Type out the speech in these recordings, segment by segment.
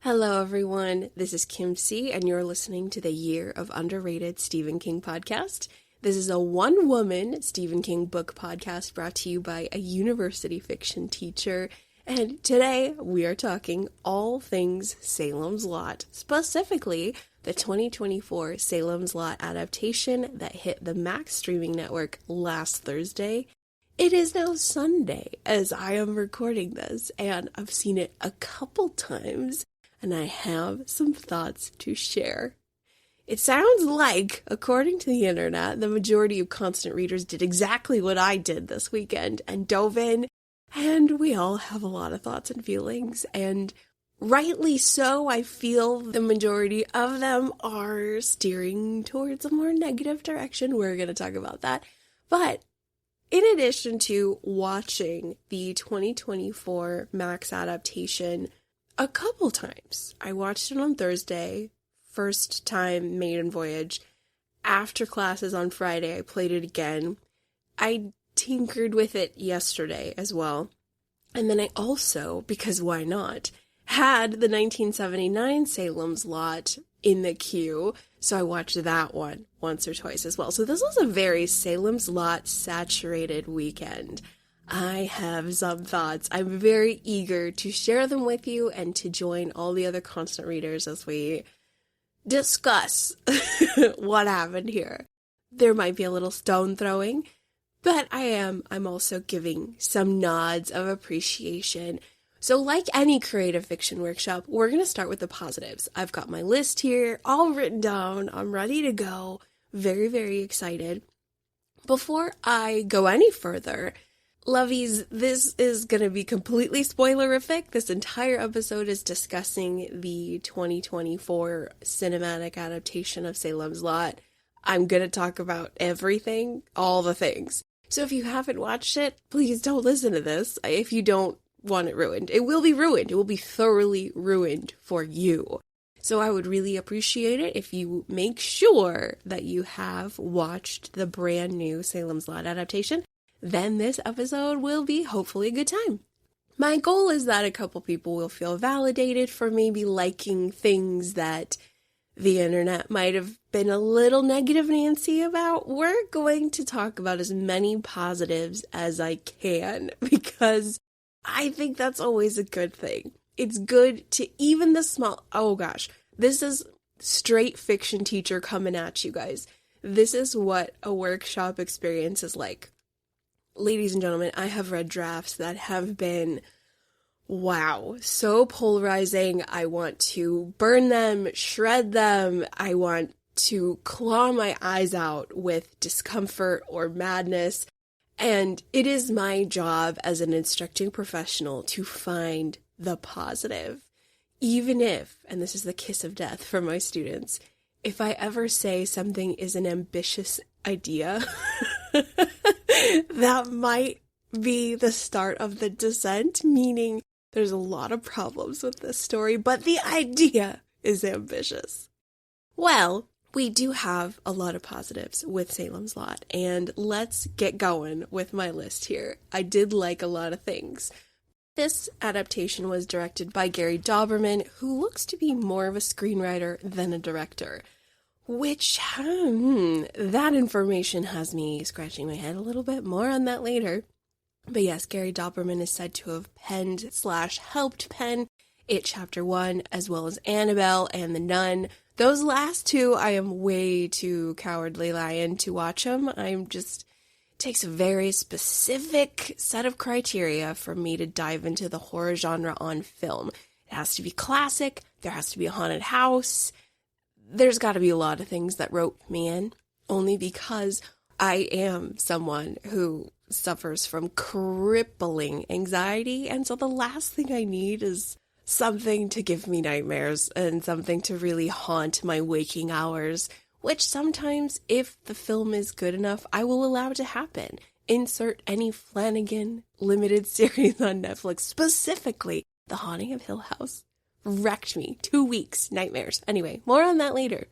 Hello, everyone. This is Kim C., and you're listening to the Year of Underrated Stephen King podcast. This is a one-woman Stephen King book podcast brought to you by a university fiction teacher. And today we are talking all things Salem's Lot, specifically the 2024 Salem's Lot adaptation that hit the Max streaming network last Thursday. It is now Sunday as I am recording this, and I've seen it a couple times. And I have some thoughts to share. It sounds like, according to the internet, the majority of constant readers did exactly what I did this weekend and dove in, and we all have a lot of thoughts and feelings, and rightly so. I feel the majority of them are steering towards a more negative direction. We're going to talk about that. But in addition to watching the 2024 Max adaptation a couple times. I watched it on Thursday, first time maiden voyage. After classes on Friday, I played it again. I tinkered with it yesterday as well. And then I also, because why not, had the 1979 Salem's Lot in the queue. So I watched that one once or twice as well. So this was a very Salem's Lot saturated weekend. I have some thoughts. I'm very eager to share them with you and to join all the other constant readers as we discuss what happened here. There might be a little stone throwing, but I'm also giving some nods of appreciation. So like any creative fiction workshop, we're going to start with the positives. I've got my list here all written down. I'm ready to go. Very, very excited. Before I go any further, lovies, this is going to be completely spoilerific. This entire episode is discussing the 2024 cinematic adaptation of Salem's Lot. I'm going to talk about everything, all the things. So if you haven't watched it, please don't listen to this if you don't want it ruined. It will be ruined. It will be thoroughly ruined for you. So I would really appreciate it if you make sure that you have watched the brand new Salem's Lot adaptation. Then this episode will be hopefully a good time. My goal is that a couple people will feel validated for maybe liking things that the internet might have been a little negative Nancy about. We're going to talk about as many positives as I can because I think that's always a good thing. It's good to even the small, oh gosh, this is straight fiction teacher coming at you guys. This is what a workshop experience is like. Ladies and gentlemen, I have read drafts that have been, wow, so polarizing. I want to burn them, shred them. I want to claw my eyes out with discomfort or madness. And it is my job as an instructing professional to find the positive. Even if, and this is the kiss of death for my students, if I ever say something is an ambitious idea, that might be the start of the descent, meaning there's a lot of problems with this story, but the idea is ambitious. Well, we do have a lot of positives with Salem's Lot, and let's get going with my list here. I did like a lot of things. This adaptation was directed by Gary Dauberman, who looks to be more of a screenwriter than a director. Which, that information has me scratching my head a little bit. More on that later. But yes, Gary Dauberman is said to have penned/helped pen It Chapter 1, as well as Annabelle and The Nun. Those last two, I am way too cowardly lion to watch them. It takes a very specific set of criteria for me to dive into the horror genre on film. It has to be classic. There has to be a haunted house. There's got to be a lot of things that rope me in, only because I am someone who suffers from crippling anxiety, and so the last thing I need is something to give me nightmares and something to really haunt my waking hours, which sometimes, if the film is good enough, I will allow to happen. Insert any Flanagan limited series on Netflix, specifically The Haunting of Hill House. Wrecked me. 2 weeks. Nightmares. Anyway, more on that later.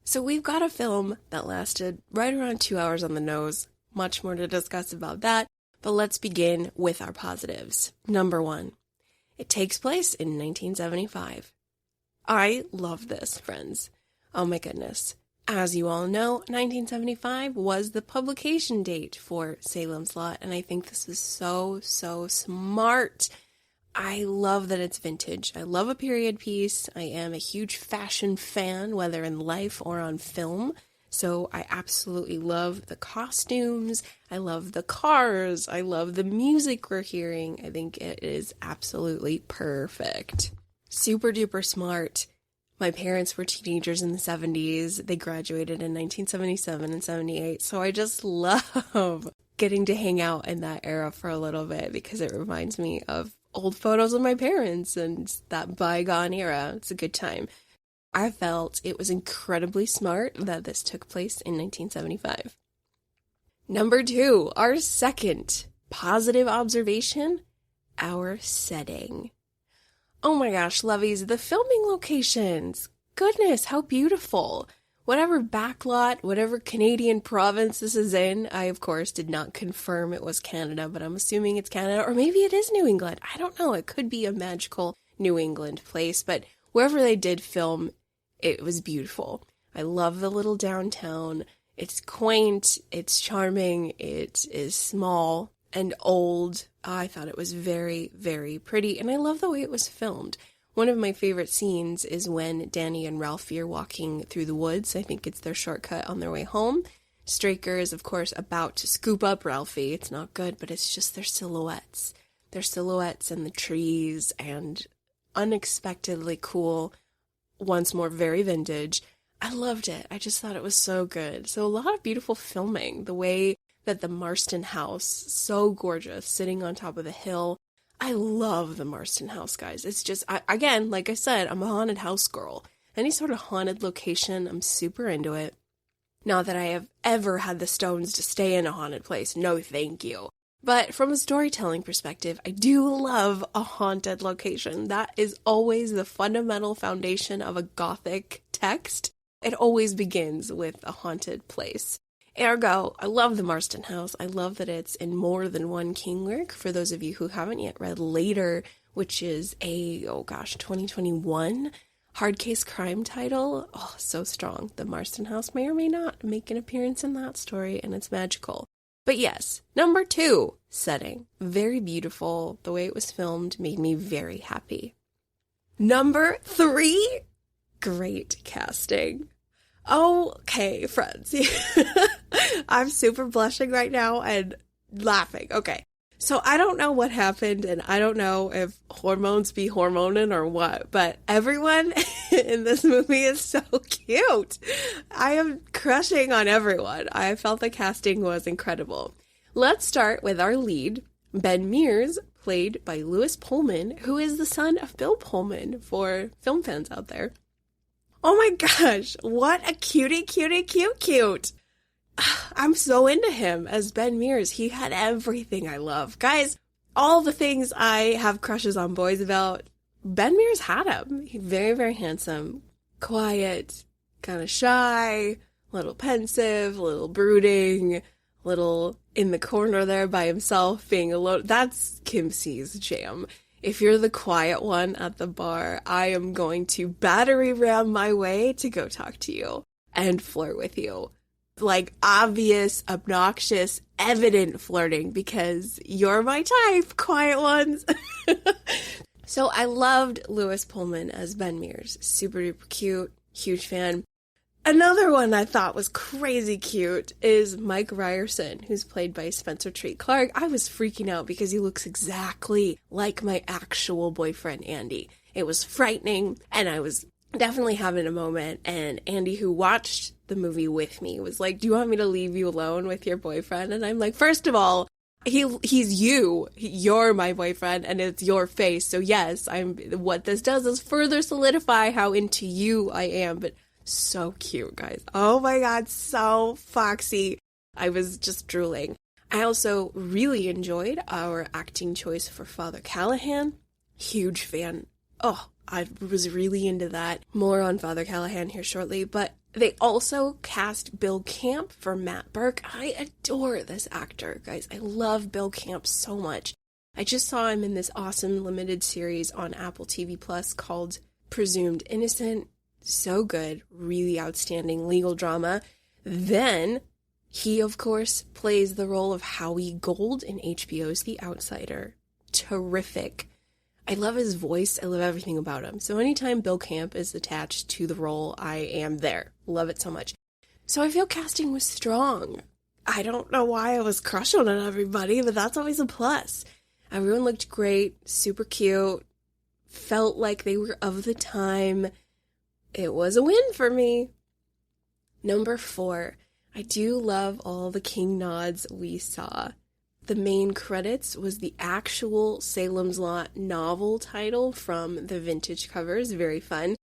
So we've got a film that lasted right around 2 hours on the nose. Much more to discuss about that, but let's begin with our positives. Number 1. It takes place in 1975. I love this, friends. Oh my goodness. As you all know, 1975 was the publication date for Salem's Lot, and I think this is so smart. I love that it's vintage. I love a period piece. I am a huge fashion fan, whether in life or on film. So I absolutely love the costumes. I love the cars. I love the music we're hearing. I think it is absolutely perfect. Super duper smart. My parents were teenagers in the 70s. They graduated in 1977 and 78. So I just love getting to hang out in that era for a little bit because it reminds me of old photos of my parents and that bygone era. It's a good time. I felt it was incredibly smart that this took place in 1975. Number 2, our second positive observation, our setting. Oh my gosh, lovies, the filming locations. Goodness, how beautiful. Whatever backlot, whatever Canadian province this is in, I of course did not confirm it was Canada, but I'm assuming it's Canada, or maybe it is New England. I don't know, it could be a magical New England place, but wherever they did film, it was beautiful. I love the little downtown. It's quaint, it's charming, it is small and old. I thought it was very, very pretty, and I love the way it was filmed. One of my favorite scenes is when Danny and Ralphie are walking through the woods. I think it's their shortcut on their way home. Straker is, of course, about to scoop up Ralphie. It's not good, but it's just their silhouettes. Their silhouettes and the trees, and unexpectedly cool. Once more, very vintage. I loved it. I just thought it was so good. So a lot of beautiful filming. The way that the Marsten house, so gorgeous, sitting on top of the hill. I love the Marsten house, guys. It's just, again, like I said, I'm a haunted house girl. Any sort of haunted location, I'm super into it. Not that I have ever had the stones to stay in a haunted place. No, thank you. But from a storytelling perspective, I do love a haunted location. That is always the fundamental foundation of a Gothic text. It always begins with a haunted place. Ergo, I love the Marsten house. I love that it's in more than one Kingwork. For those of you who haven't yet read Later, which is a, 2021 hard case crime title. Oh, so strong. The Marsten house may or may not make an appearance in that story, and it's magical. But yes, number 2, setting. Very beautiful. The way it was filmed made me very happy. Number 3, great casting. Okay, friends. I'm super blushing right now and laughing. Okay, so I don't know what happened, and I don't know if hormones be hormoning or what, but everyone in this movie is so cute. I am crushing on everyone. I felt the casting was incredible. Let's start with our lead, Ben Mears, played by Lewis Pullman, who is the son of Bill Pullman for film fans out there. Oh my gosh, what a cute. I'm so into him as Ben Mears. He had everything I love. Guys, all the things I have crushes on boys about, Ben Mears had him. He's very, very handsome, quiet, kind of shy, a little pensive, a little brooding, a little in the corner there by himself, being alone. That's Kim C's jam. If you're the quiet one at the bar, I am going to battery ram my way to go talk to you and flirt with you. Like obvious, obnoxious, evident flirting, because you're my type, quiet ones. So I loved Lewis Pullman as Ben Mears. Super duper cute, huge fan. Another one I thought was crazy cute is Mike Ryerson, who's played by Spencer Treat Clark. I was freaking out because he looks exactly like my actual boyfriend, Andy. It was frightening, and I was definitely having a moment, and Andy, who watched the movie with me, was like, do you want me to leave you alone with your boyfriend? And I'm like, first of all, he's you. You're my boyfriend, and it's your face. So yes, what this does is further solidify how into you I am, but so cute, guys. Oh my god, so foxy. I was just drooling. I also really enjoyed our acting choice for Father Callahan. Huge fan. Oh, I was really into that. More on Father Callahan here shortly, but they also cast Bill Camp for Matt Burke. I adore this actor, guys. I love Bill Camp so much. I just saw him in this awesome limited series on Apple TV Plus called presumed innocent, so good, really outstanding legal drama. Then he, of course, plays the role of Howie Gold in HBO's The Outsider. Terrific. I love his voice. I love everything about him. So anytime Bill Camp is attached to the role, I am there. Love it so much. So I feel casting was strong. I don't know why I was crushing on everybody, but that's always a plus. Everyone looked great, super cute, felt like they were of the time. It was a win for me. Number 4, I do love all the King nods we saw. The main credits was the actual Salem's Lot novel title from the vintage covers. Very fun.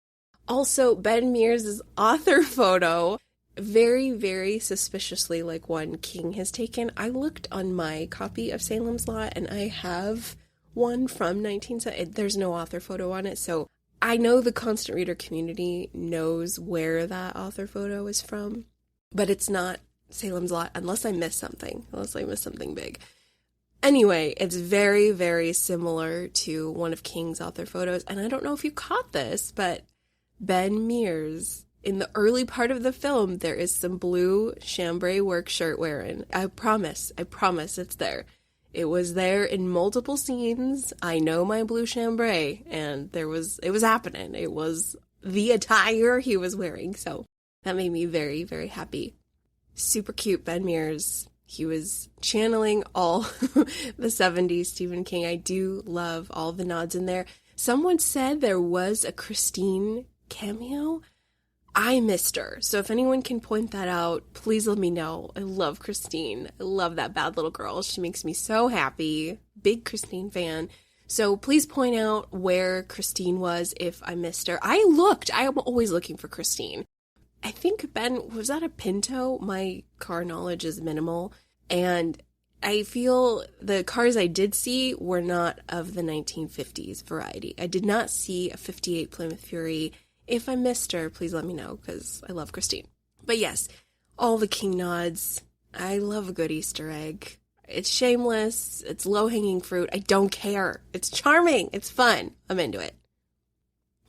Also, Ben Mears' author photo, very, very suspiciously like one King has taken. I looked on my copy of Salem's Lot, and I have one from 1970. There's no author photo on it, so I know the Constant Reader community knows where that author photo is from, but it's not Salem's Lot unless I missed something big. Anyway, it's very, very similar to one of King's author photos, and I don't know if you caught this, but Ben Mears, in the early part of the film, there is some blue chambray work shirt wearing. I promise it's there. It was there in multiple scenes. I know my blue chambray, and it was happening. It was the attire he was wearing, so that made me very, very happy. Super cute Ben Mears. He was channeling all the 70s Stephen King. I do love all the nods in there. Someone said there was a Christine cameo. I missed her. So if anyone can point that out, please let me know. I love Christine. I love that bad little girl. She makes me so happy. Big Christine fan. So please point out where Christine was if I missed her. I am always looking for Christine. I think, Ben, was that a Pinto? My car knowledge is minimal. And I feel the cars I did see were not of the 1950s variety. I did not see a 58 Plymouth Fury. If I missed her, please let me know, because I love Christine. But yes, all the King nods. I love a good Easter egg. It's shameless. It's low-hanging fruit. I don't care. It's charming. It's fun. I'm into it.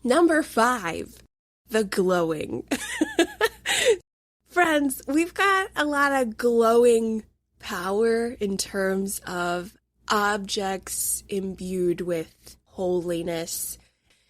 Number 5. The glowing. Friends, we've got a lot of glowing power in terms of objects imbued with holiness.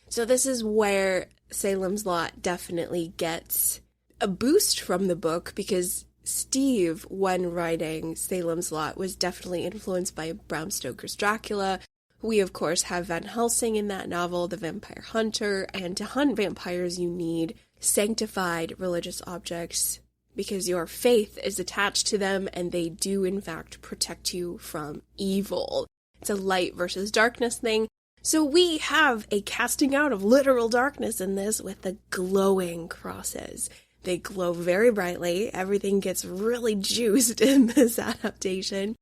So this is where Salem's Lot definitely gets a boost from the book, because Steve, when writing Salem's Lot, was definitely influenced by Bram Stoker's Dracula. We, of course, have Van Helsing in that novel, the vampire hunter, and to hunt vampires you need sanctified religious objects because your faith is attached to them and they do, in fact, protect you from evil. It's a light versus darkness thing. So we have a casting out of literal darkness in this with the glowing crosses. They glow very brightly. Everything gets really juiced in this adaptation.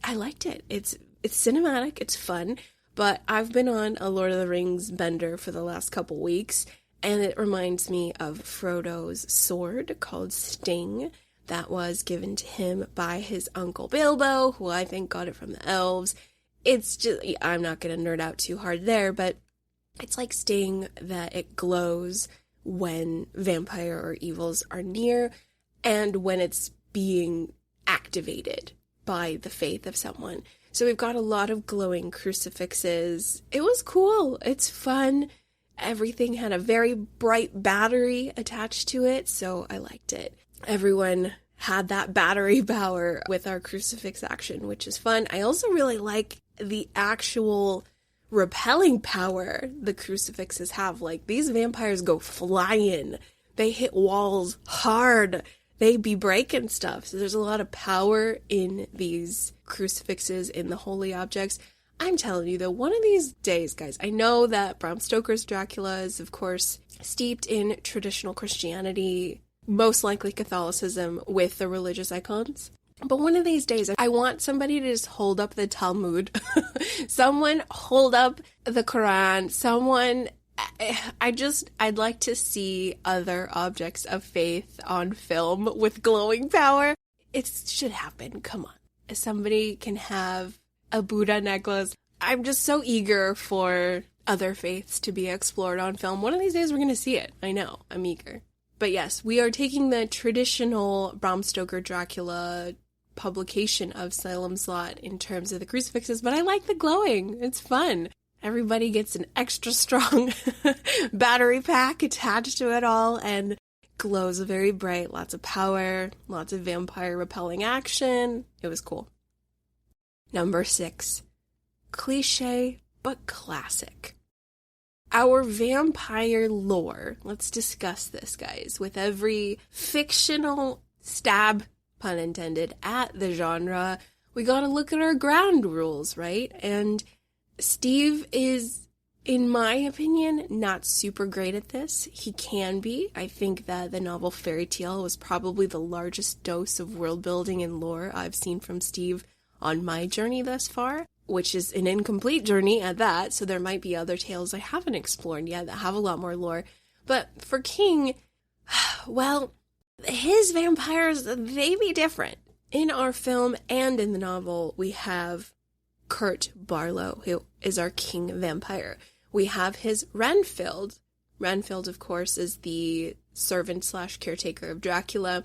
I liked it. It's cinematic, it's fun, but I've been on a Lord of the Rings bender for the last couple weeks, and it reminds me of Frodo's sword called Sting that was given to him by his uncle Bilbo, who I think got it from the elves. It's just, I'm not going to nerd out too hard there, but it's like Sting that it glows when vampire or evils are near and when it's being activated by the faith of someone. So we've got a lot of glowing crucifixes. It was cool. It's fun. Everything had a very bright battery attached to it, so I liked it. Everyone had that battery power with our crucifix action, which is fun. I also really like the actual repelling power the crucifixes have. Like, these vampires go flying. They hit walls hard. They be breaking stuff. So there's a lot of power in these crucifixes, in the holy objects. I'm telling you, though, one of these days, guys, I know that Bram Stoker's Dracula is, of course, steeped in traditional Christianity, most likely Catholicism, with the religious icons. But one of these days, I want somebody to just hold up the Talmud. Someone hold up the Quran. I'd like to see other objects of faith on film with glowing power. It should happen. Come on. If somebody can have a Buddha necklace. I'm just so eager for other faiths to be explored on film. One of these days we're going to see it. I know. I'm eager. But yes, we are taking the traditional Bram Stoker Dracula publication of Salem's Lot in terms of the crucifixes, but I like the glowing. It's fun. Everybody gets an extra strong battery pack attached to it all and glows very bright. Lots of power, lots of vampire repelling action. It was cool. Number 6. Cliche but classic. Our vampire lore. Let's discuss this, guys. With every fictional stab, pun intended, at the genre, we gotta look at our ground rules, right? And Steve is, in my opinion, not super great at this. He can be. I think that the novel Fairy Tale was probably the largest dose of world building and lore I've seen from Steve on my journey thus far, which is an incomplete journey at that, so there might be other tales I haven't explored yet that have a lot more lore. But for King, well, his vampires, they be different. In our film and in the novel, we have Kurt Barlow, who is our king vampire. We have his Renfield. Renfield, of course, is the servant/caretaker of Dracula.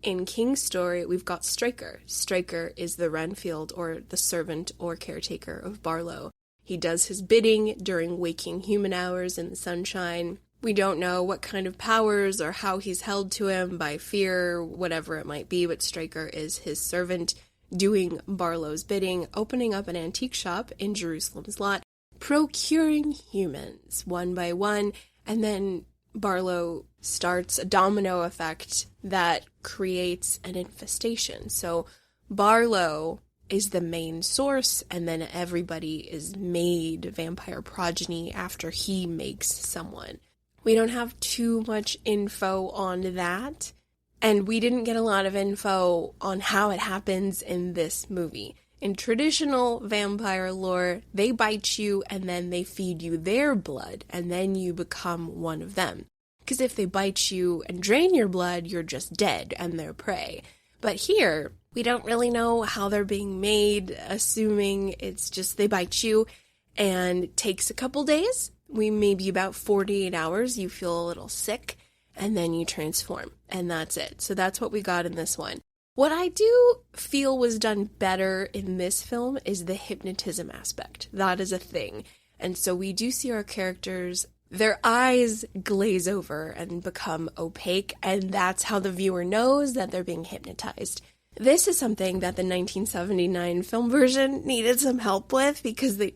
In King's story, we've got Straker. Straker is the Renfield, or the servant or caretaker of Barlow. He does his bidding during waking human hours in the sunshine. We don't know what kind of powers or how he's held to him by fear, whatever it might be, but Straker is his servant doing Barlow's bidding, opening up an antique shop in Jerusalem's Lot, procuring humans one by one, and then Barlow starts a domino effect that creates an infestation. So Barlow is the main source, and then everybody is made vampire progeny after he makes someone. We don't have too much info on that, and we didn't get a lot of info on how it happens in this movie. In traditional vampire lore, they bite you and then they feed you their blood, and then you become one of them. Because if they bite you and drain your blood, you're just dead and they're prey. But here, we don't really know how they're being made, assuming it's just they bite you and it takes a couple days. Maybe about 48 hours, you feel a little sick, and then you transform, and that's it. So that's what we got in this one. What I do feel was done better in this film is the hypnotism aspect. That is a thing. And so we do see our characters, their eyes glaze over and become opaque, and that's how the viewer knows that they're being hypnotized. This is something that the 1979 film version needed some help with, because they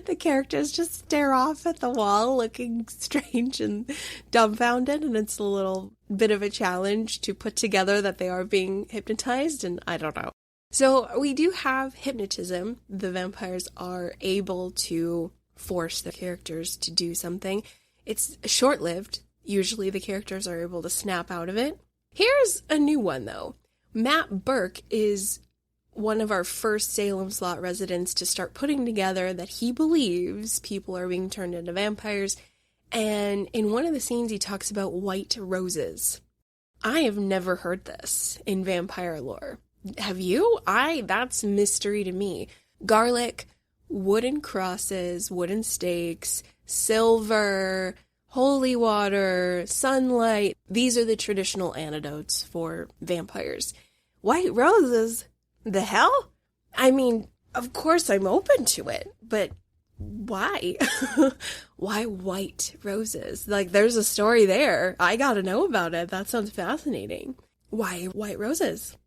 the characters just stare off at the wall looking strange and dumbfounded, and it's a little bit of a challenge to put together that they are being hypnotized, and I don't know. So we do have hypnotism. The vampires are able to force the characters to do something. It's short-lived. Usually the characters are able to snap out of it. Here's a new one, though. Matt Burke is one of our first Salem's Lot residents to start putting together that he believes people are being turned into vampires, and in one of the scenes he talks about white roses. I have never heard this in vampire lore. Have you? That's mystery to me. Garlic, wooden crosses, wooden stakes, silver, holy water, sunlight. These are the traditional antidotes for vampires. White roses? The hell? I mean, of course I'm open to it, but why? Why white roses? Like, there's a story there. I gotta know about it. That sounds fascinating. Why white roses?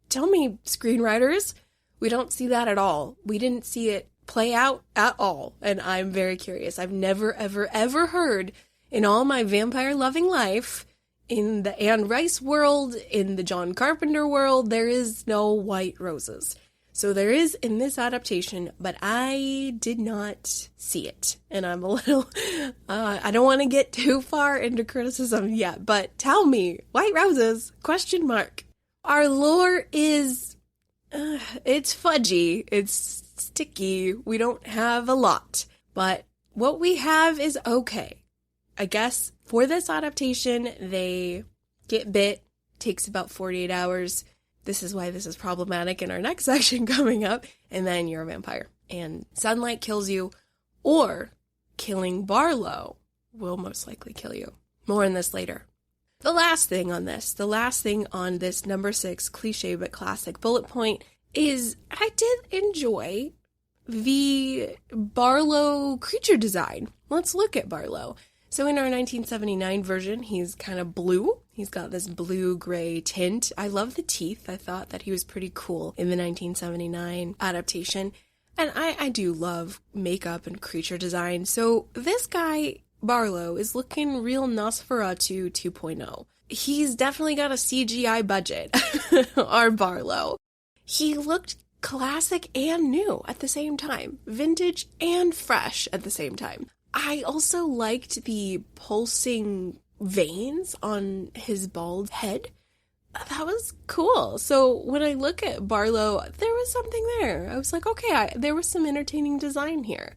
Tell me, screenwriters. We don't see that at all. We didn't see it play out at all, and I'm very curious. I've never, ever, ever heard in all my vampire-loving life, in the Anne Rice world, in the John Carpenter world, there is no white roses. So there is in this adaptation, but I did not see it. And I'm a little, I don't want to get too far into criticism yet, but tell me, white roses, ? Our lore is, it's fudgy, it's sticky, we don't have a lot, but what we have is okay. I guess for this adaptation, they get bit, takes about 48 hours. This is why this is problematic in our next section coming up. And then you're a vampire. And sunlight kills you, or killing Barlow will most likely kill you. More on this later. The last thing on this number 6 cliche but classic bullet point is I did enjoy the Barlow creature design. Let's look at Barlow. So in our 1979 version, he's kind of blue. He's got this blue-gray tint. I love the teeth. I thought that he was pretty cool in the 1979 adaptation. And I do love makeup and creature design. So this guy, Barlow, is looking real Nosferatu 2.0. He's definitely got a CGI budget, our Barlow. He looked classic and new at the same time. Vintage and fresh at the same time. I also liked the pulsing veins on his bald head. That was cool. So when I look at Barlow, there was something there. I was like, okay, there was some entertaining design here.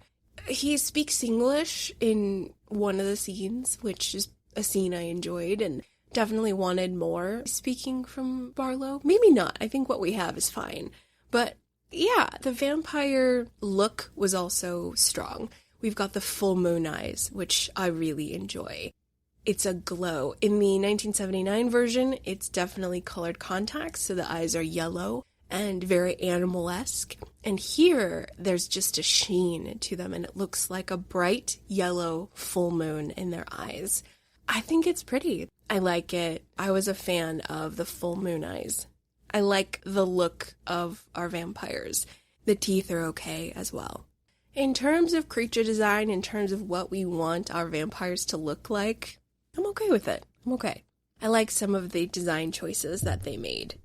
He speaks English in one of the scenes, which is a scene I enjoyed and definitely wanted more speaking from Barlow. Maybe not. I think what we have is fine. But yeah, the vampire look was also strong. We've got the full moon eyes, which I really enjoy. It's a glow. In the 1979 version, it's definitely colored contacts, so the eyes are yellow and very animal-esque. And here, there's just a sheen to them, and it looks like a bright yellow full moon in their eyes. I think it's pretty. I like it. I was a fan of the full moon eyes. I like the look of our vampires. The teeth are okay as well. In terms of creature design, in terms of what we want our vampires to look like, I'm okay with it. I'm okay. I like some of the design choices that they made.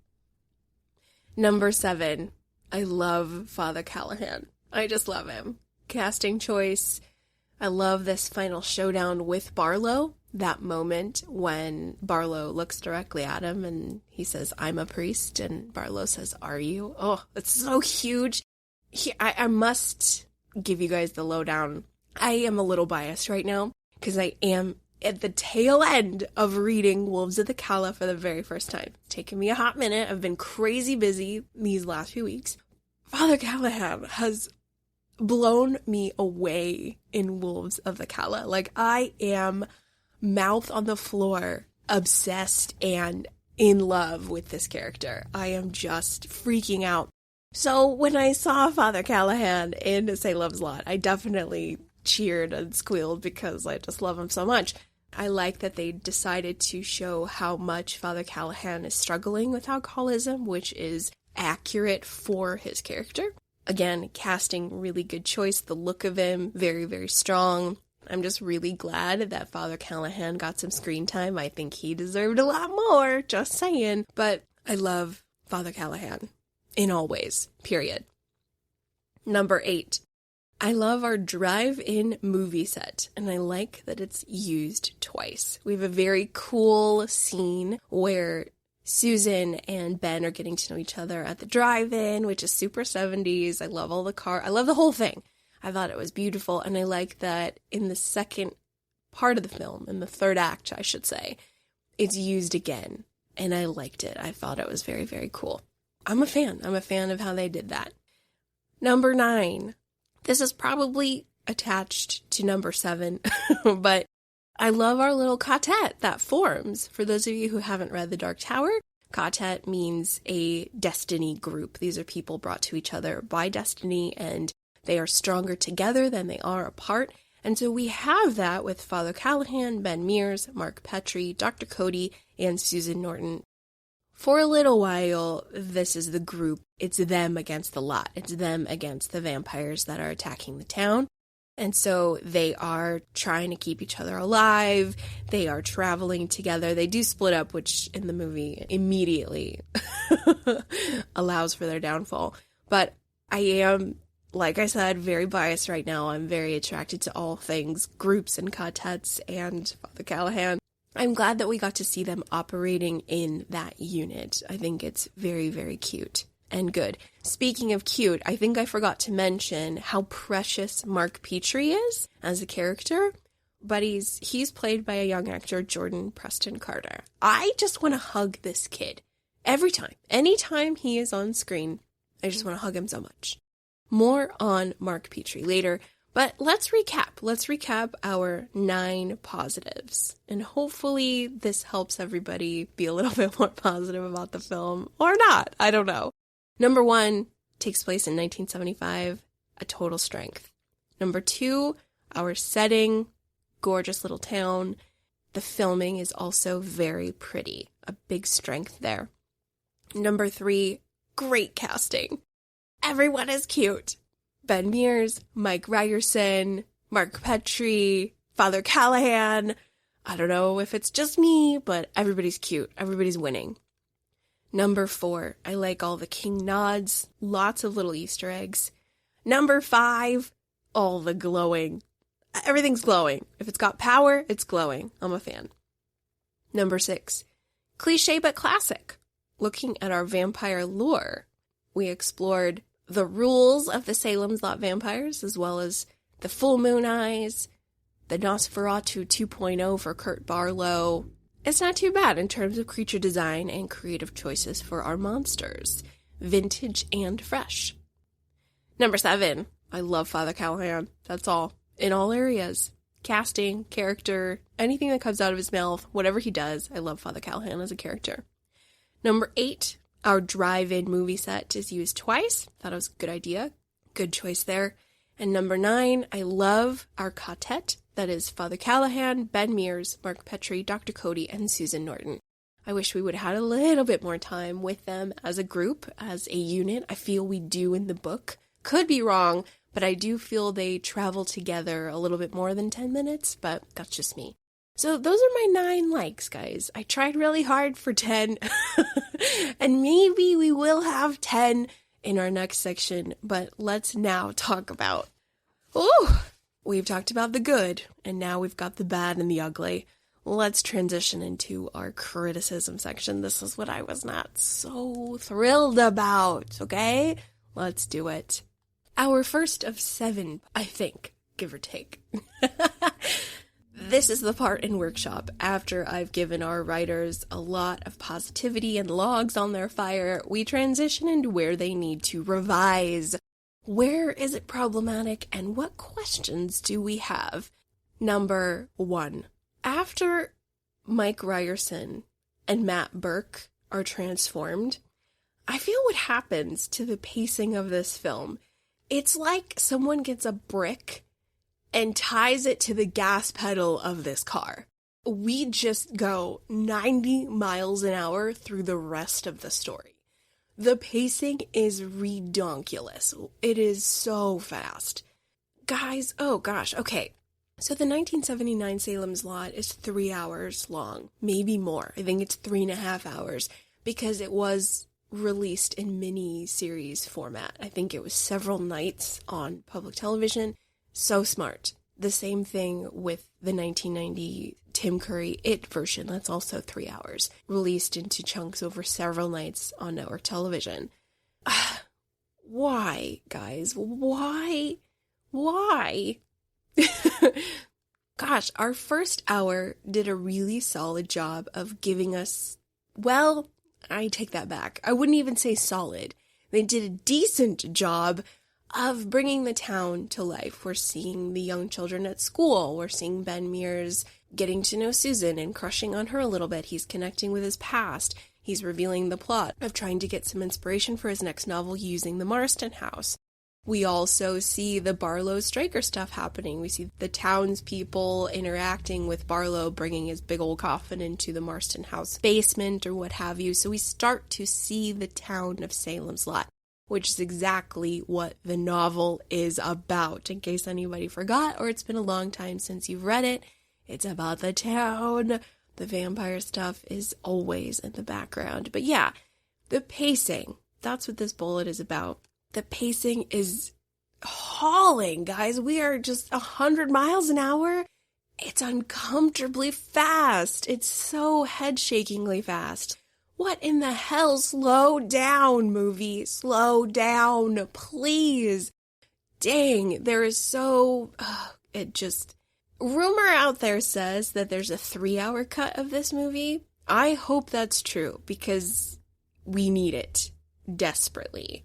Number 7, I love Father Callahan. I just love him. Casting choice. I love this final showdown with Barlow. That moment when Barlow looks directly at him and he says, I'm a priest, and Barlow says, are you? Oh, it's so huge. I must give you guys the lowdown. I am a little biased right now because I am at the tail end of reading Wolves of the Calla for the very first time. It's taken me a hot minute. I've been crazy busy these last few weeks. Father Callahan has blown me away in Wolves of the Calla. Like, I am mouth on the floor, obsessed and in love with this character. I am just freaking out. So when I saw Father Callahan in Salem's Lot, I definitely cheered and squealed because I just love him so much. I like that they decided to show how much Father Callahan is struggling with alcoholism, which is accurate for his character. Again, casting, really good choice. The look of him, very, very strong. I'm just really glad that Father Callahan got some screen time. I think he deserved a lot more, just saying. But I love Father Callahan in all ways, period. Number 8. I love our drive-in movie set, and I like that it's used twice. We have a very cool scene where Susan and Ben are getting to know each other at the drive-in, which is super 70s. I love all the I love the whole thing. I thought it was beautiful, and I like that in the second part of the film, in the third act, I should say, it's used again, and I liked it. I thought it was very, very cool. I'm a fan. I'm a fan of how they did that. Number 9. This is probably attached to number 7, but I love our little quartet that forms. For those of you who haven't read The Dark Tower, quartet means a destiny group. These are people brought to each other by destiny, and they are stronger together than they are apart. And so we have that with Father Callahan, Ben Mears, Mark Petrie, Dr. Cody, and Susan Norton. For a little while, this is the group. It's them against the lot. It's them against the vampires that are attacking the town. And so they are trying to keep each other alive. They are traveling together. They do split up, which in the movie immediately allows for their downfall. But I am, like I said, very biased right now. I'm very attracted to all things groups and quartets and Father Callahan. I'm glad that we got to see them operating in that unit. I think it's very, very cute and good. Speaking of cute, I think I forgot to mention how precious Mark Petrie is as a character, but he's played by a young actor, Jordan Preston Carter. I just want to hug this kid every time. Anytime he is on screen, I just want to hug him so much. More on Mark Petrie later, But let's recap. Let's recap our 9 positives. And hopefully this helps everybody be a little bit more positive about the film. Or not. I don't know. Number 1 takes place in 1975. A total strength. Number 2, our setting. Gorgeous little town. The filming is also very pretty. A big strength there. Number 3, great casting. Everyone is cute. Ben Mears, Mike Ryerson, Mark Petrie, Father Callahan. I don't know if it's just me, but everybody's cute. Everybody's winning. Number 4, I like all the king nods. Lots of little Easter eggs. Number 5, all the glowing. Everything's glowing. If it's got power, it's glowing. I'm a fan. Number 6, cliche but classic. Looking at our vampire lore, we explored the rules of the Salem's Lot vampires, as well as the full moon eyes, the Nosferatu 2.0 for Kurt Barlow. It's not too bad in terms of creature design and creative choices for our monsters. Vintage and fresh. Number 7, I love Father Callahan. That's all. In all areas. Casting, character, anything that comes out of his mouth, whatever he does, I love Father Callahan as a character. Number 8, our drive-in movie set is used twice. Thought it was a good idea. Good choice there. And number 9, I love our quartet. That is Father Callahan, Ben Mears, Mark Petrie, Dr. Cody, and Susan Norton. I wish we would have had a little bit more time with them as a group, as a unit. I feel we do in the book. Could be wrong, but I do feel they travel together a little bit more than 10 minutes, but that's just me. So those are my 9 likes, guys. I tried really hard for 10, and maybe we will have 10 in our next section, but let's now talk about, we've talked about the good, and now we've got the bad and the ugly. Let's transition into our criticism section. This is what I was not so thrilled about, okay? Let's do it. Our first of 7, I think, give or take. This is the part in workshop after I've given our writers a lot of positivity and logs on their fire. We transition into where they need to revise. Where is it problematic and what questions do we have? Number 1. After Mike Ryerson and Matt Burke are transformed, I feel what happens to the pacing of this film. It's like someone gets a brick and ties it to the gas pedal of this car. We just go 90 miles an hour through the rest of the story. The pacing is redonkulous. It is so fast. Guys, oh gosh, okay. So the 1979 Salem's Lot is 3 hours long, maybe more. I think it's 3.5 hours because it was released in mini-series format. I think it was several nights on public television. So smart. The same thing with the 1990 Tim Curry It version. That's also 3 hours. Released into chunks over several nights on network television. Why, guys? Why? Gosh, our first hour did a really solid job of giving us, well, I take that back. I wouldn't even say solid. They did a decent job of bringing the town to life. We're seeing the young children at school. We're seeing Ben Mears getting to know Susan and crushing on her a little bit. He's connecting with his past. He's revealing the plot of trying to get some inspiration for his next novel using the Marsten house. We also see the Barlow Stryker stuff happening. We see the townspeople interacting with Barlow, bringing his big old coffin into the Marsten house basement or what have you. So we start to see the town of Salem's Lot, which is exactly what the novel is about. In case anybody forgot or it's been a long time since you've read it, it's about the town. The vampire stuff is always in the background. But yeah, the pacing, that's what this bullet is about. The pacing is hauling, guys. We are just 100 miles an hour. It's uncomfortably fast. It's so head-shakingly fast. What in the hell? Slow down, movie. Slow down, please. Dang, there is so... Rumor out there says that there's a 3-hour cut of this movie. I hope that's true, because we need it desperately.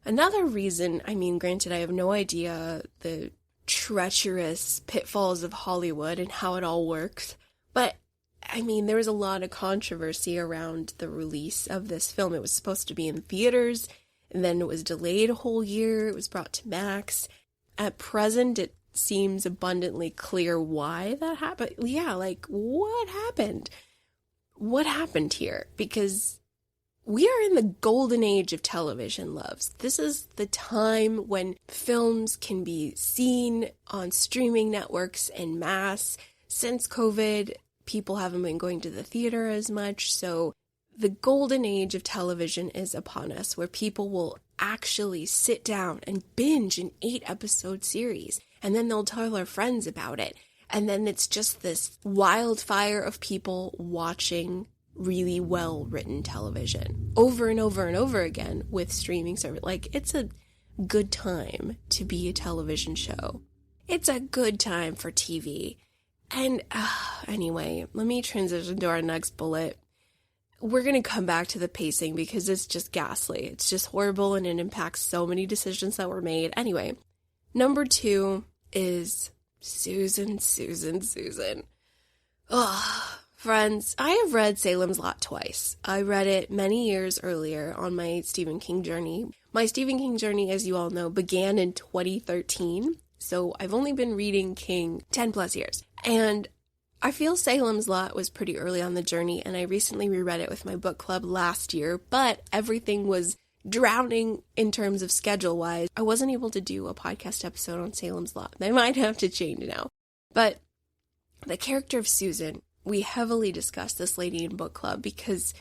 Another reason, I mean, granted, I have no idea the treacherous pitfalls of Hollywood and how it all works. But, I mean, there was a lot of controversy around the release of this film. It was supposed to be in theaters, and then it was delayed a whole year. It was brought to Max. At present, it seems abundantly clear why that happened. Yeah, like, what happened? What happened here? Because we are in the golden age of television, loves. This is the time when films can be seen on streaming networks en masse. Since COVID, people haven't been going to the theater as much, so the golden age of television is upon us, where people will actually sit down and binge an 8-episode series, and then they'll tell their friends about it. And then it's just this wildfire of people watching really well-written television over and over and over again with streaming service. Like, it's a good time to be a television show. It's a good time for TV. And anyway, let me transition to our next bullet. We're going to come back to the pacing because it's just ghastly. It's just horrible, and it impacts so many decisions that were made. Anyway, number 2 is Susan. Ugh. Friends, I have read Salem's Lot twice. I read it many years earlier on my Stephen King journey. My Stephen King journey, as you all know, began in 2013. So I've only been reading King 10 plus years. And I feel Salem's Lot was pretty early on the journey, and I recently reread it with my book club last year, but everything was drowning in terms of schedule-wise. I wasn't able to do a podcast episode on Salem's Lot. They might have to change now. But the character of Susan, we heavily discussed this lady in book club because,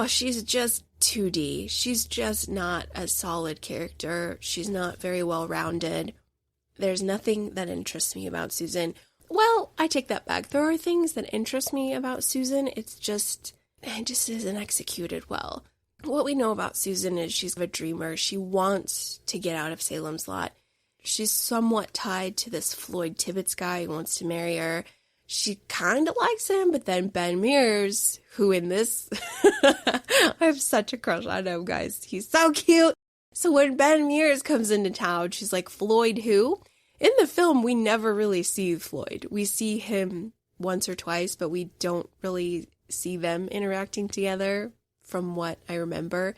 she's just 2D. She's just not a solid character. She's not very well-rounded. There's nothing that interests me about Susan. Well, I take that back. There are things that interest me about Susan. It just isn't executed well. What we know about Susan is she's a dreamer. She wants to get out of Salem's Lot. She's somewhat tied to this Floyd Tibbetts guy who wants to marry her. She kind of likes him, but then Ben Mears, who in this, I have such a crush on him, guys. He's so cute. So when Ben Mears comes into town, she's like, Floyd who? In the film, we never really see Floyd. We see him once or twice, but we don't really see them interacting together from what I remember.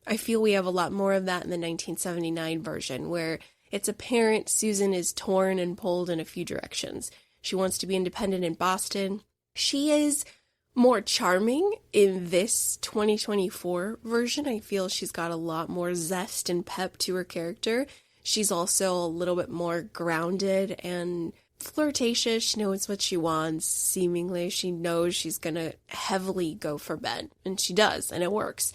I feel we have a lot more of that in the 1979 version, where it's apparent Susan is torn and pulled in a few directions. She wants to be independent in Boston. She is more charming in this 2024 version. I feel she's got a lot more zest and pep to her character. She's also a little bit more grounded and flirtatious. She knows what she wants. Seemingly, she knows she's going to heavily go for Ben. And she does, and it works.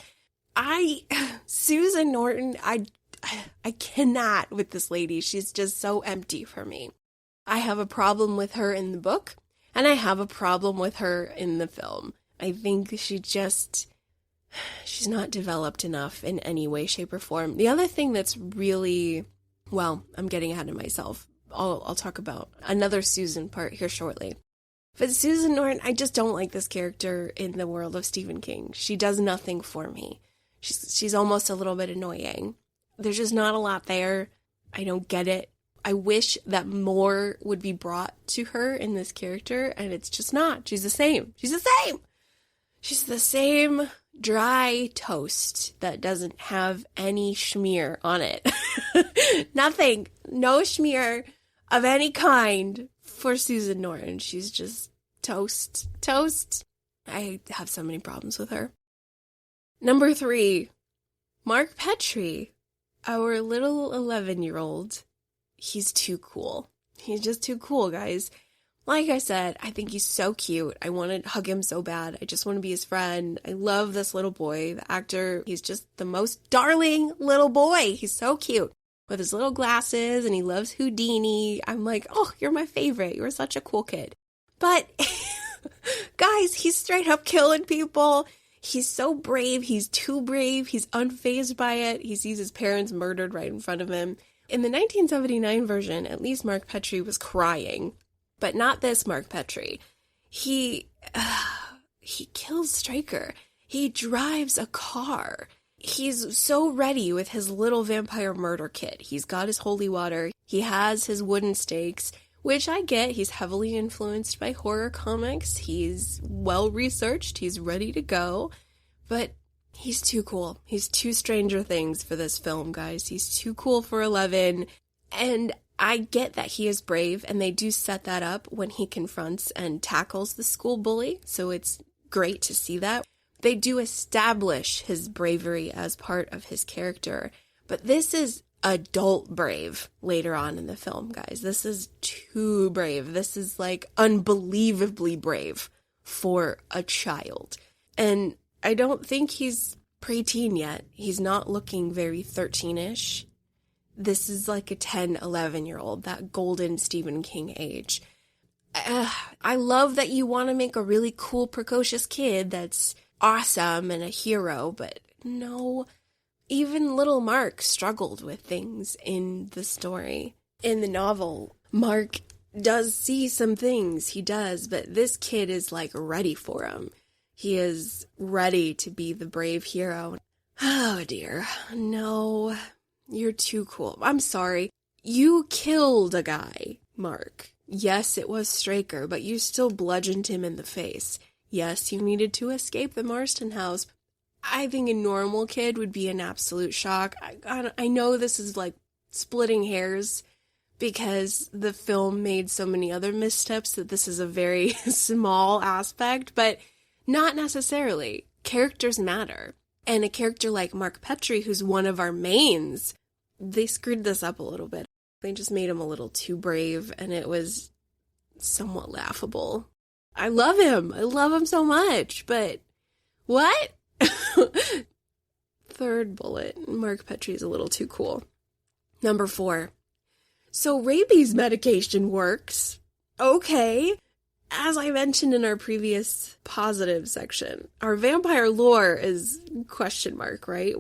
Susan Norton, I cannot with this lady. She's just so empty for me. I have a problem with her in the book, and I have a problem with her in the film. I think she's not developed enough in any way, shape, or form. The other thing that's really, I'm getting ahead of myself. I'll talk about another Susan part here shortly. But Susan Norton, I just don't like this character in the world of Stephen King. She does nothing for me. She's almost a little bit annoying. There's just not a lot there. I don't get it. I wish that more would be brought to her in this character, and it's just not. She's the same. She's the same dry toast that doesn't have any schmear on it. Nothing. No schmear of any kind for Susan Norton. She's just toast. I have so many problems with her. Number 3, Mark Petrie, our little 11-year-old. He's too cool. He's just too cool, guys. Like I said, I think he's so cute. I want to hug him so bad. I just want to be his friend. I love this little boy. The actor, he's just the most darling little boy. He's so cute with his little glasses, and he loves Houdini. I'm like, oh, you're my favorite. You're such a cool kid. But, guys, he's straight up killing people. He's so brave. He's too brave. He's unfazed by it. He sees his parents murdered right in front of him. In the 1979 version, at least Mark Petrie was crying, but not this Mark Petrie. He kills Stryker. He drives a car. he's so ready with his little vampire murder kit. He's got his holy water. He has his wooden stakes, which I get. He's heavily influenced by horror comics. He's well-researched. He's ready to go. But he's too cool. He's too Stranger Things for this film, guys. He's too cool for 11. And I get that he is brave, and they do set that up when he confronts and tackles the school bully. So it's great to see that. They do establish his bravery as part of his character, but this is adult brave later on in the film, guys. This is too brave. This is like unbelievably brave for a child. And I don't think he's preteen yet. He's not looking very 13-ish. This is like a 10, 11-year-old, that golden Stephen King age. I love that you want to make a really cool, precocious kid that's awesome and a hero, but no, even little Mark struggled with things in the story. In the novel, Mark does see some things, he does, but this kid is like ready for him. He is ready to be the brave hero. Oh dear, no, you're too cool. I'm sorry. You killed a guy, Mark. Yes, it was Straker, but you still bludgeoned him in the face. Yes, you needed to escape the Marsten house. I think a normal kid would be an absolute shock. I know this is like splitting hairs because the film made so many other missteps that this is a very small aspect, but not necessarily. Characters matter. And a character like Mark Petrie, who's one of our mains, they screwed this up a little bit. They just made him a little too brave, and it was somewhat laughable. I love him. I love him so much, but what? Third bullet. Mark Petrie's a little too cool. Number 4. So rabies medication works. Okay. As I mentioned in our previous positive section, our vampire lore is question mark, right?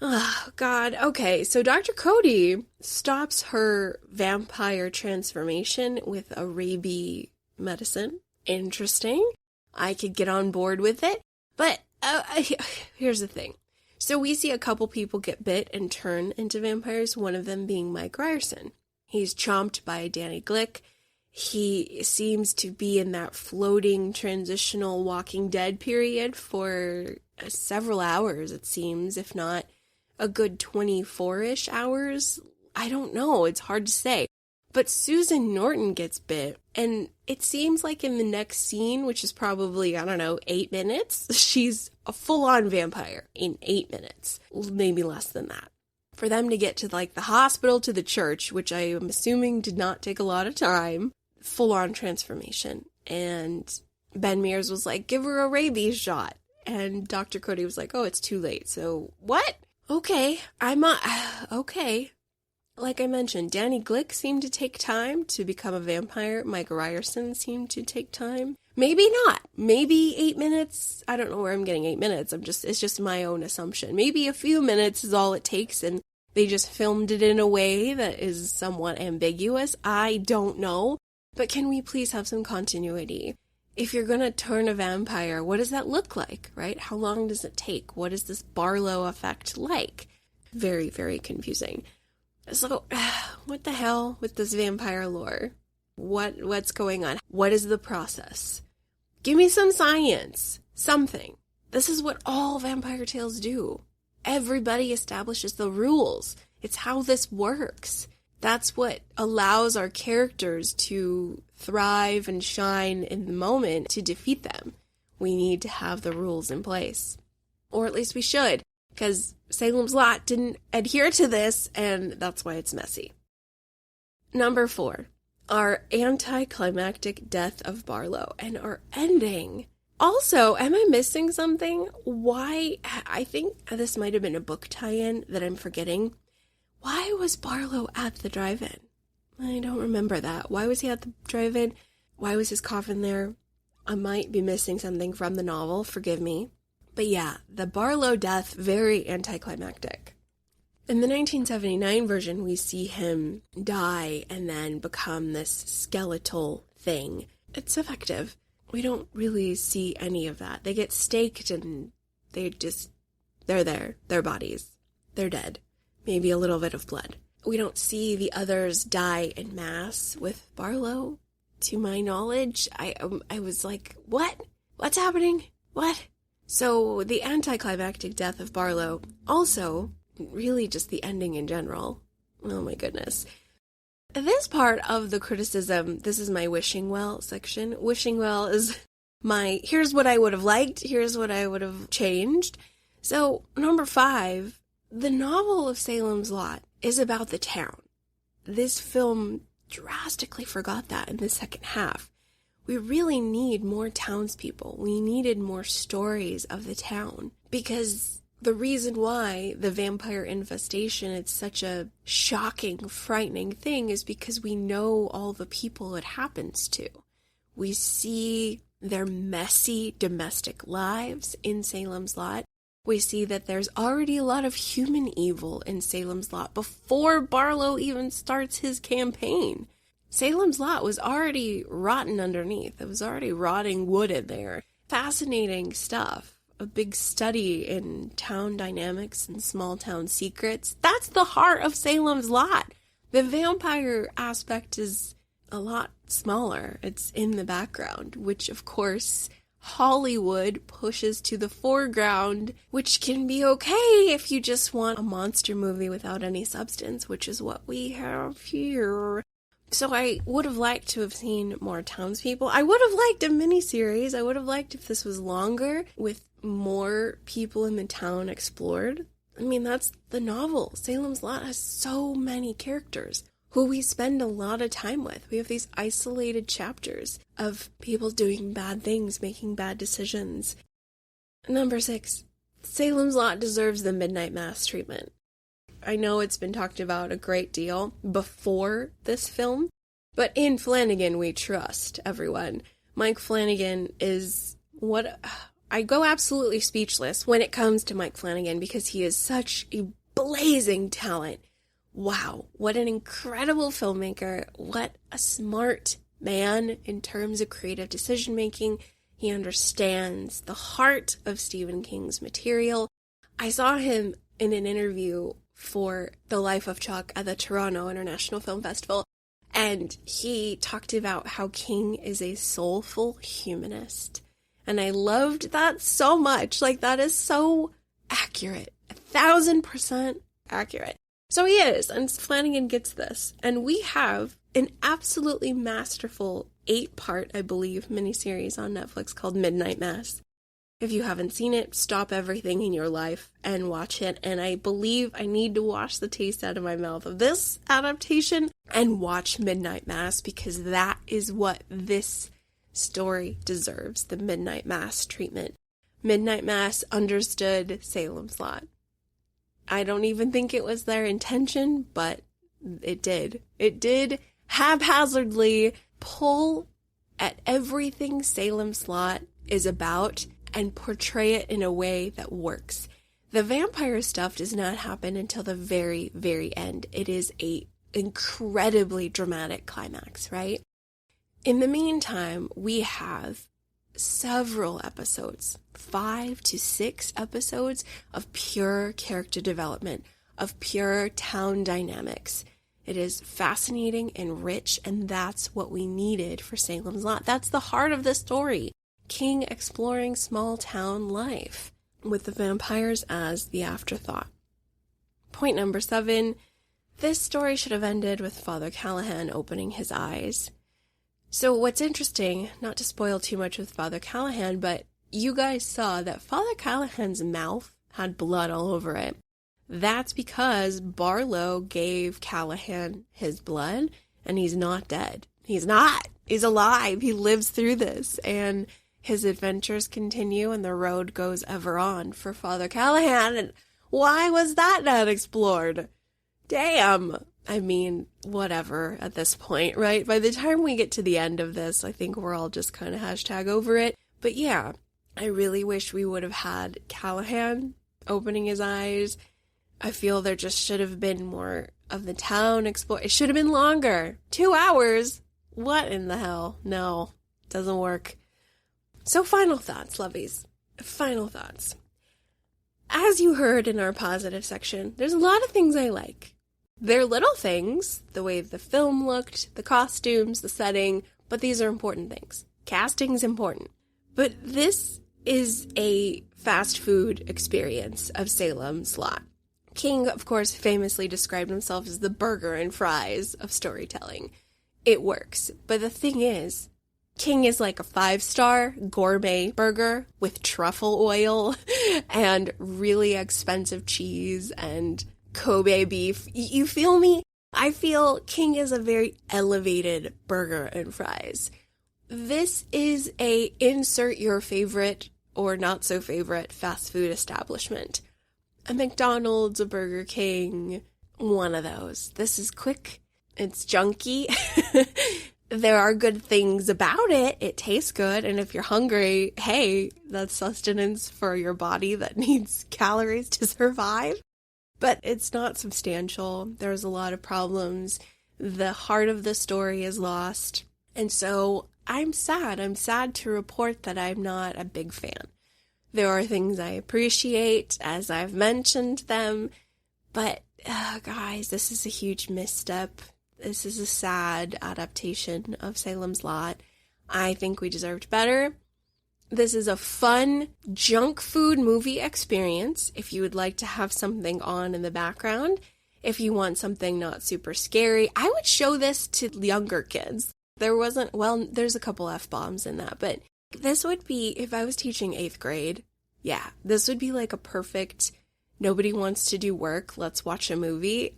Oh, God. Okay, so Dr. Cody stops her vampire transformation with a rabies medicine. Interesting. I could get on board with it. But here's the thing. So we see a couple people get bit and turn into vampires, one of them being Mike Ryerson. He's chomped by Danny Glick. He seems to be in that floating transitional Walking Dead period for several hours, it seems, if not a good 24-ish hours. I don't know. It's hard to say. But Susan Norton gets bit, and it seems like in the next scene, which is probably, 8 minutes, she's a full-on vampire in 8 minutes, maybe less than that. For them to get to, the hospital to the church, which I am assuming did not take a lot of time, full-on transformation. And Ben Mears was like, give her a rabies shot. And Dr. Cody was like, oh, it's too late. So, what? Okay, okay. Like I mentioned, Danny Glick seemed to take time to become a vampire. Mike Ryerson seemed to take time. Maybe not. Maybe 8 minutes. I don't know where I'm getting 8 minutes. It's just my own assumption. Maybe a few minutes is all it takes, and they just filmed it in a way that is somewhat ambiguous. I don't know. But can we please have some continuity? If you're going to turn a vampire, what does that look like, right? How long does it take? What is this Barlow effect like? Very, very confusing. So, what the hell with this vampire lore? What's going on? What is the process? Give me some science. Something. This is what all vampire tales do. Everybody establishes the rules. It's how this works. That's what allows our characters to thrive and shine in the moment to defeat them. We need to have the rules in place. Or at least we should. Because Salem's Lot didn't adhere to this, and that's why it's messy. Number 4, our anticlimactic death of Barlow and our ending. Also, am I missing something? Why? I think this might have been a book tie-in that I'm forgetting. Why was Barlow at the drive-in? I don't remember that. Why was he at the drive-in? Why was his coffin there? I might be missing something from the novel. Forgive me. But yeah, the Barlow death, very anticlimactic. In the 1979 version, we see him die and then become this skeletal thing. It's effective. We don't really see any of that. They get staked and they just They're there. They're bodies. They're dead. Maybe a little bit of blood. We don't see the others die en masse with Barlow, to my knowledge. I was like, what? What's happening? What? So the anticlimactic death of Barlow, also really just the ending in general. Oh my goodness. This part of the criticism, this is my wishing well section. Wishing well is my, here's what I would have liked, here's what I would have changed. So, number 5, the novel of Salem's Lot is about the town. This film drastically forgot that in the second half. We really need more townspeople. We needed more stories of the town, because the reason why the vampire infestation is such a shocking, frightening thing is because we know all the people it happens to. We see their messy domestic lives in Salem's Lot. We see that there's already a lot of human evil in Salem's Lot before Barlow even starts his campaign. Salem's Lot was already rotten underneath. It was already rotting wood in there. Fascinating stuff. A big study in town dynamics and small town secrets. That's the heart of Salem's Lot. The vampire aspect is a lot smaller. It's in the background, which of course Hollywood pushes to the foreground, which can be okay if you just want a monster movie without any substance, which is what we have here. So I would have liked to have seen more townspeople. I would have liked a miniseries. I would have liked if this was longer with more people in the town explored. I mean, that's the novel. Salem's Lot has so many characters who we spend a lot of time with. We have these isolated chapters of people doing bad things, making bad decisions. Number 6, Salem's Lot deserves the Midnight Mass treatment. I know it's been talked about a great deal before this film, but in Flanagan we trust, everyone. Mike Flanagan is what... I go absolutely speechless when it comes to Mike Flanagan because he is such a blazing talent. Wow, what an incredible filmmaker. What a smart man in terms of creative decision making. He understands the heart of Stephen King's material. I saw him in an interview for The Life of Chuck at the Toronto International Film Festival, and he talked about how King is a soulful humanist. And I loved that so much. Like, that is so accurate. 1,000% accurate. So he is, and Flanagan gets this. And we have an absolutely masterful 8-part, I believe, miniseries on Netflix called Midnight Mass. If you haven't seen it, stop everything in your life and watch it. And I believe I need to wash the taste out of my mouth of this adaptation and watch Midnight Mass, because that is what this story deserves, the Midnight Mass treatment. Midnight Mass understood Salem's Lot. I don't even think it was their intention, but it did. It did haphazardly pull at everything Salem's Lot is about and portray it in a way that works. The vampire stuff does not happen until the very, very end. It is a incredibly dramatic climax, right? In the meantime, we have several episodes, 5 to 6 episodes of pure character development, of pure town dynamics. It is fascinating and rich, and that's what we needed for Salem's Lot. That's the heart of the story. King exploring small town life with the vampires as the afterthought. Point number 7, this story should have ended with Father Callahan opening his eyes. So what's interesting, not to spoil too much with Father Callahan, but you guys saw that Father Callahan's mouth had blood all over it. That's because Barlow gave Callahan his blood, and he's not dead. He's not. He's alive. He lives through this, and his adventures continue, and the road goes ever on for Father Callahan. And why was that not explored? Damn. I mean, whatever at this point, right? By the time we get to the end of this, I think we're all just kind of hashtag over it. But yeah, I really wish we would have had Callahan opening his eyes. I feel there just should have been more of the town explored. It should have been longer. 2 hours. What in the hell? No, doesn't work. So final thoughts, lovies. Final thoughts. as you heard in our positive section, there's a lot of things I like. They're little things, the way the film looked, the costumes, the setting, but these are important things. Casting's important. But this is a fast food experience of Salem's Lot. King, of course, famously described himself as the burger and fries of storytelling. It works. But the thing is, King is like a 5-star gourmet burger with truffle oil and really expensive cheese and Kobe beef. You feel me? I feel King is a very elevated burger and fries. This is a insert your favorite or not so favorite fast food establishment. A McDonald's, a Burger King, one of those. This is quick. It's junky. There are good things about it. It tastes good. And if you're hungry, hey, that's sustenance for your body that needs calories to survive. But it's not substantial. There's a lot of problems. The heart of the story is lost. And so I'm sad. I'm sad to report that I'm not a big fan. There are things I appreciate, as I've mentioned them, but guys, this is a huge misstep. This is a sad adaptation of Salem's Lot. I think we deserved better. This is a fun junk food movie experience if you would like to have something on in the background. If you want something not super scary, I would show this to younger kids. There's a couple F-bombs in that, but this would be, if I was teaching 8th grade, yeah, this would be like a perfect, nobody wants to do work, let's watch a movie.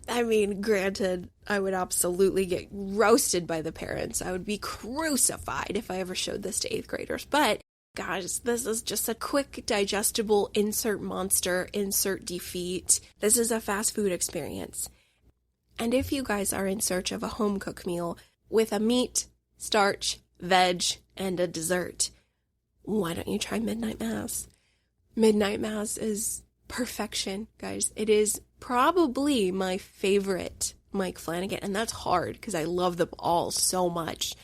I mean, granted, I would absolutely get roasted by the parents. I would be crucified if I ever showed this to 8th graders. But, guys, this is just a quick, digestible, insert monster, insert defeat. This is a fast food experience. And if you guys are in search of a home-cooked meal with a meat, starch, veg, and a dessert, why don't you try Midnight Mass? Midnight Mass is perfection, guys. It is probably my favorite Mike Flanagan, and that's hard because I love them all so much.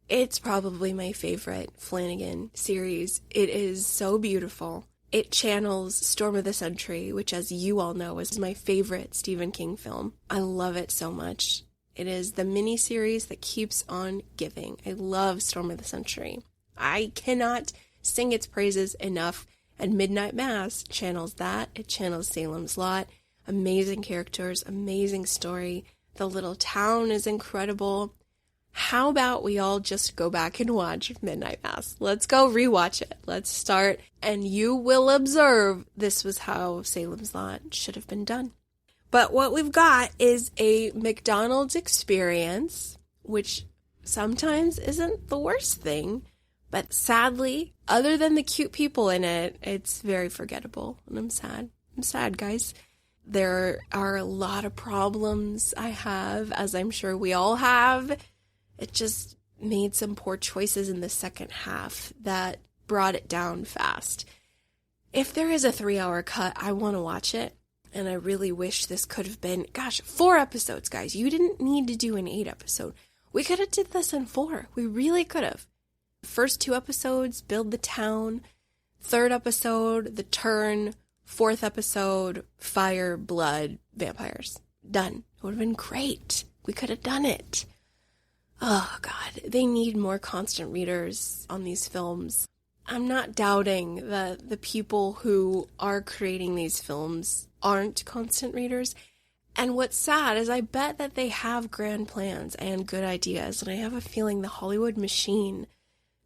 It's probably my favorite Flanagan series. It is so beautiful. It channels Storm of the Century, which, as you all know, is my favorite Stephen King film. I love it so much. It is the miniseries that keeps on giving. I love Storm of the Century. I cannot sing its praises enough, and Midnight Mass channels that. It channels Salem's Lot. Amazing characters, amazing story. The little town is incredible. How about we all just go back and watch Midnight Mass? Let's go rewatch it. Let's start, and you will observe this was how Salem's Lot should have been done. But what we've got is a McDonald's experience, which sometimes isn't the worst thing, but sadly, other than the cute people in it, it's very forgettable, and I'm sad. I'm sad, guys. There are a lot of problems I have, as I'm sure we all have. It just made some poor choices in the second half that brought it down fast. If there is a 3-hour cut, I want to watch it. And I really wish this could have been, 4 episodes, guys. You didn't need to do an 8 episode. We could have did this in 4. We really could have. First 2 episodes, build the town. 3rd episode, the turn. 4th episode, fire, blood, vampires. Done. It would have been great. We could have done it. Oh, God. They need more constant readers on these films. I'm not doubting that the people who are creating these films aren't constant readers. And what's sad is I bet that they have grand plans and good ideas. And I have a feeling the Hollywood machine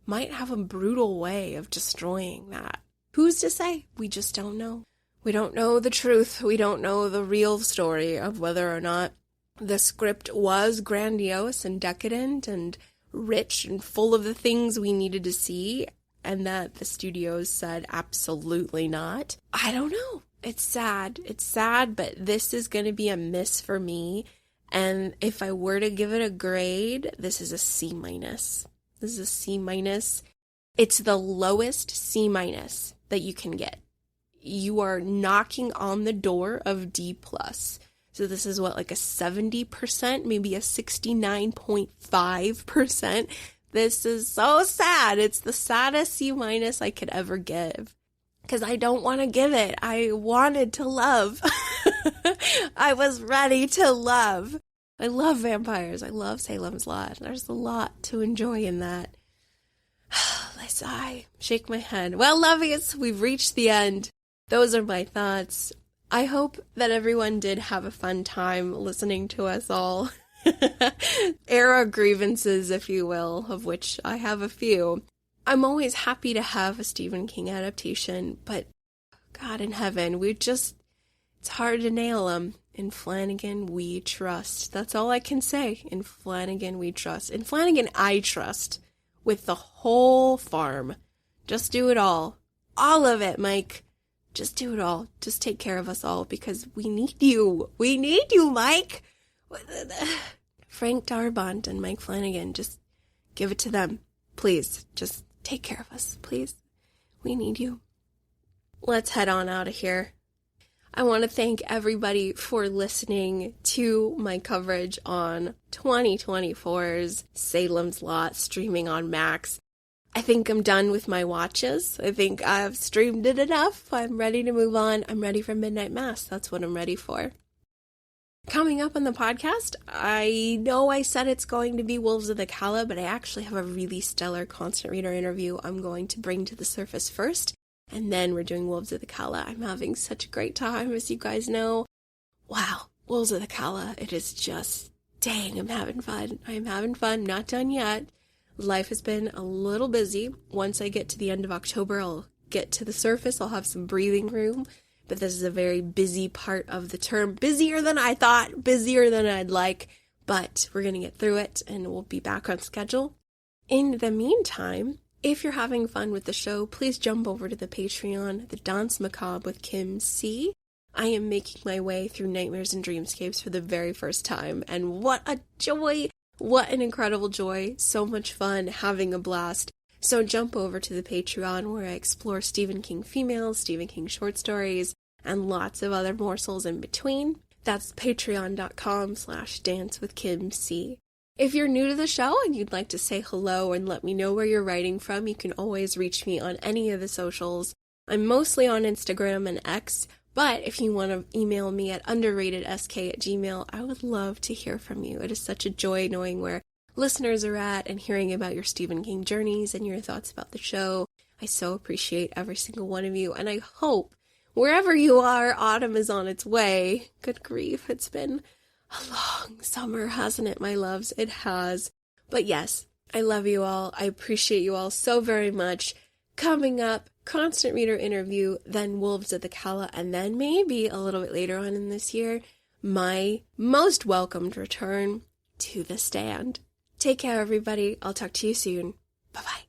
might have a brutal way of destroying that. Who's to say? We just don't know. We don't know the truth. We don't know the real story of whether or not the script was grandiose and decadent and rich and full of the things we needed to see, and that the studios said absolutely not. I don't know. It's sad. It's sad, but this is going to be a miss for me. And if I were to give it a grade, this is a C-. This is a C-. It's the lowest C- that you can get. You are knocking on the door of D+. So this is what, like a 70%, maybe a 69.5%. This is so sad. It's the saddest C- I could ever give. because I don't want to give it. I wanted to love. I was ready to love. I love vampires. I love Salem's Lot. There's a lot to enjoy in that. I sigh, shake my head. Well, lovies, we've reached the end. Those are my thoughts. I hope that everyone did have a fun time listening to us all air our grievances, if you will, of which I have a few. I'm always happy to have a Stephen King adaptation, but God in heaven, it's hard to nail them. In Flanagan, we trust. That's all I can say. In Flanagan, we trust. In Flanagan, I trust. With the whole farm. Just do it all. All of it, Mike. Just do it all. Just take care of us all, because we need you. We need you, Mike. Frank Darabont and Mike Flanagan, just give it to them. Please, just take care of us, please. We need you. Let's head on out of here. I want to thank everybody for listening to my coverage on 2024's Salem's Lot streaming on Max. I think I'm done with my watches. I think I've streamed it enough. I'm ready to move on. I'm ready for Midnight Mass. That's what I'm ready for. Coming up on the podcast, I know I said it's going to be Wolves of the Calla, but I actually have a really stellar constant reader interview I'm going to bring to the surface first, and then we're doing Wolves of the Calla. I'm having such a great time, as you guys know. Wow, Wolves of the Calla, it is just, dang, I'm having fun. I'm having fun, not done yet. Life has been a little busy. Once I get to the end of October, I'll get to the surface. I'll have some breathing room. But this is a very busy part of the term. Busier than I thought, busier than I'd like. But we're going to get through it, and we'll be back on schedule. In the meantime, if you're having fun with the show, please jump over to the Patreon, The Danse Macabre with Kim C. I am making my way through Nightmares and Dreamscapes for the very first time. And what a joy! What an incredible joy. So much fun, having a blast. So jump over to the Patreon, where I explore Stephen King females, Stephen King short stories, and lots of other morsels in between. That's patreon.com/dancewithkimc. If you're new to the show and you'd like to say hello and let me know where you're writing from, you can always reach me on any of the socials. I'm mostly on Instagram and X, but if you want to email me at underratedsk@gmail.com, I would love to hear from you. It is such a joy knowing where listeners are at and hearing about your Stephen King journeys and your thoughts about the show. I so appreciate every single one of you, and I hope wherever you are, autumn is on its way. Good grief, it's been a long summer, hasn't it, my loves? It has. But yes, I love you all. I appreciate you all so very much. Coming up, constant reader interview, then Wolves of the Calla, and then maybe a little bit later on in this year, my most welcomed return to the stand. Take care, everybody. I'll talk to you soon. Bye-bye.